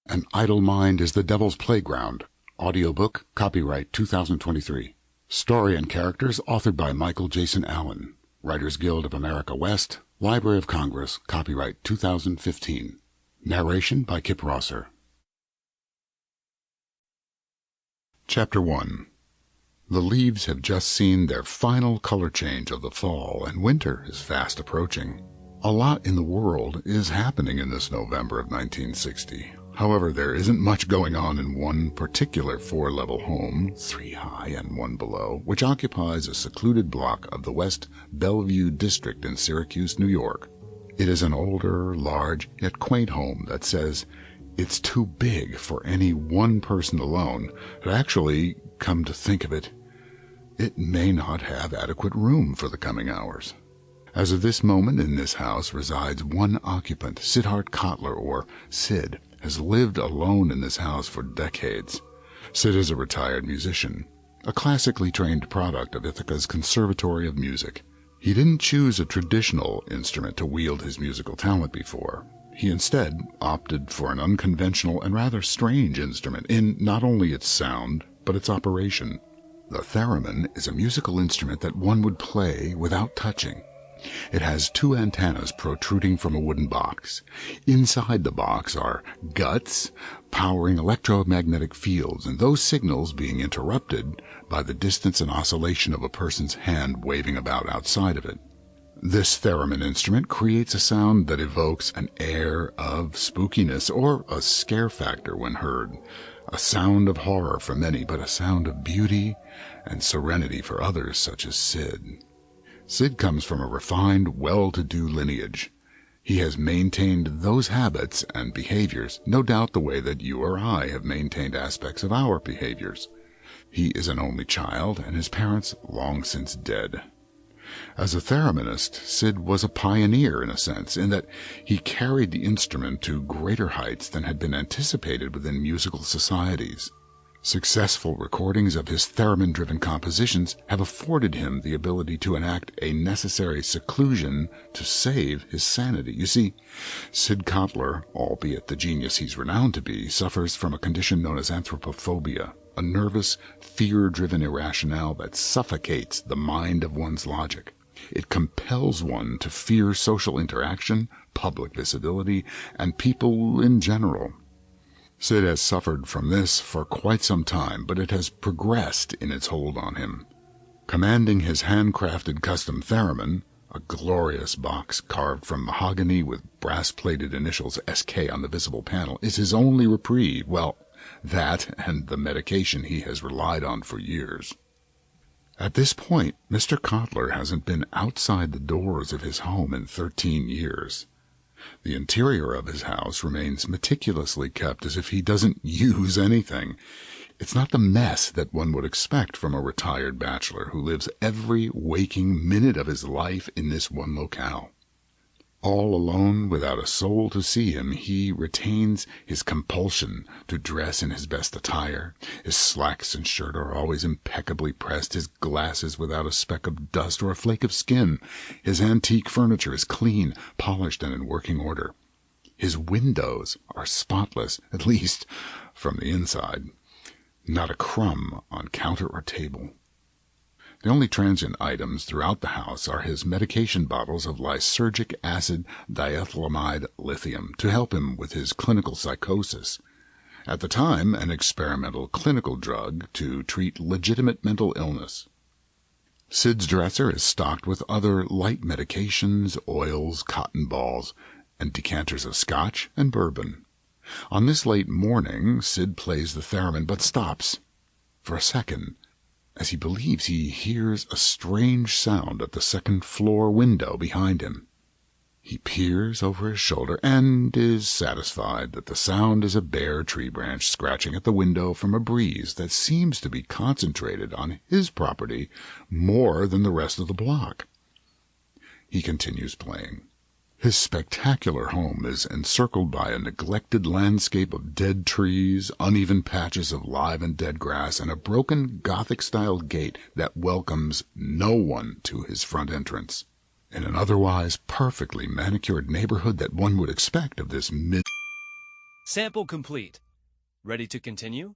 An Idle Mind is the Devil's Playground. Audiobook, copyright 2023. Story and characters authored by Michael Jason Allen. Writers Guild of America West, Library of Congress, copyright 2015. Narration by Kip Rosser. Chapter 1. The leaves have just seen their final color change of the fall, and winter is fast approaching. A lot in the world is happening in this November of 1960. However, there isn't much going on in one particular four-level home, 3 high and 1 below, which occupies a secluded block of the West Bellevue district in Syracuse, New York. It is an older, large, yet quaint home that says it's too big for any one person alone, but actually, come to think of it, it may not have adequate room for the coming hours. As of this moment, in this house resides one occupant. Sid Kottler, or Sid, has lived alone in this house for decades. Sid is a retired musician, a classically trained product of Ithaca's Conservatory of Music. He didn't choose a traditional instrument to wield his musical talent before. He instead opted for an unconventional and rather strange instrument in not only its sound, but its operation. The theremin is a musical instrument that one would play without touching. It has 2 antennas protruding from a wooden box. Inside the box are guts powering electromagnetic fields, and those signals being interrupted by the distance and oscillation of a person's hand waving about outside of it. This theremin instrument creates a sound that evokes an air of spookiness or a scare factor when heard, a sound of horror for many, but a sound of beauty and serenity for others, such as Sid. Sid comes from a refined, well-to-do lineage. He has maintained those habits and behaviors, no doubt the way that you or I have maintained aspects of our behaviors. He is an only child, and his parents long since dead. As a thereminist, Sid was a pioneer in a sense, in that he carried the instrument to greater heights than had been anticipated within musical societies. Successful recordings of his theremin-driven compositions have afforded him the ability to enact a necessary seclusion to save his sanity. You see, Sid Kottler, albeit the genius he's renowned to be, suffers from a condition known as anthropophobia, a nervous, fear-driven irrationale that suffocates the mind of one's logic. It compels one to fear social interaction, public visibility, and people in general. Sid has suffered from this for quite some time, but it has progressed in its hold on him. Commanding his handcrafted custom theremin, a glorious box carved from mahogany with brass-plated initials SK on the visible panel, is his only reprieve. Well, that and the medication he has relied on for years. At this point, Mr. Kottler hasn't been outside the doors of his home in 13 years. The interior of his house remains meticulously kept as if he doesn't use anything. It's not the mess that one would expect from a retired bachelor who lives every waking minute of his life in this one locale. All alone, without a soul to see him, he retains his compulsion to dress in his best attire. His slacks and shirt are always impeccably pressed, his glasses without a speck of dust or a flake of skin. His antique furniture is clean, polished, and in working order. His windows are spotless, at least from the inside. Not a crumb on counter or table. The only transient items throughout the house are his medication bottles of lysergic acid diethylamide lithium to help him with his clinical psychosis. At the time, an experimental clinical drug to treat legitimate mental illness. Sid's dresser is stocked with other light medications, oils, cotton balls, and decanters of scotch and bourbon. On this late morning, Sid plays the theremin, but stops for a second, as he believes he hears a strange sound at the second-floor window behind him. He peers over his shoulder and is satisfied that the sound is a bare tree branch scratching at the window from a breeze that seems to be concentrated on his property more than the rest of the block. He continues playing. His spectacular home is encircled by a neglected landscape of dead trees, uneven patches of live and dead grass, and a broken Gothic-style gate that welcomes no one to his front entrance. In an otherwise perfectly manicured neighborhood that one would expect of this Sample complete. Ready to continue?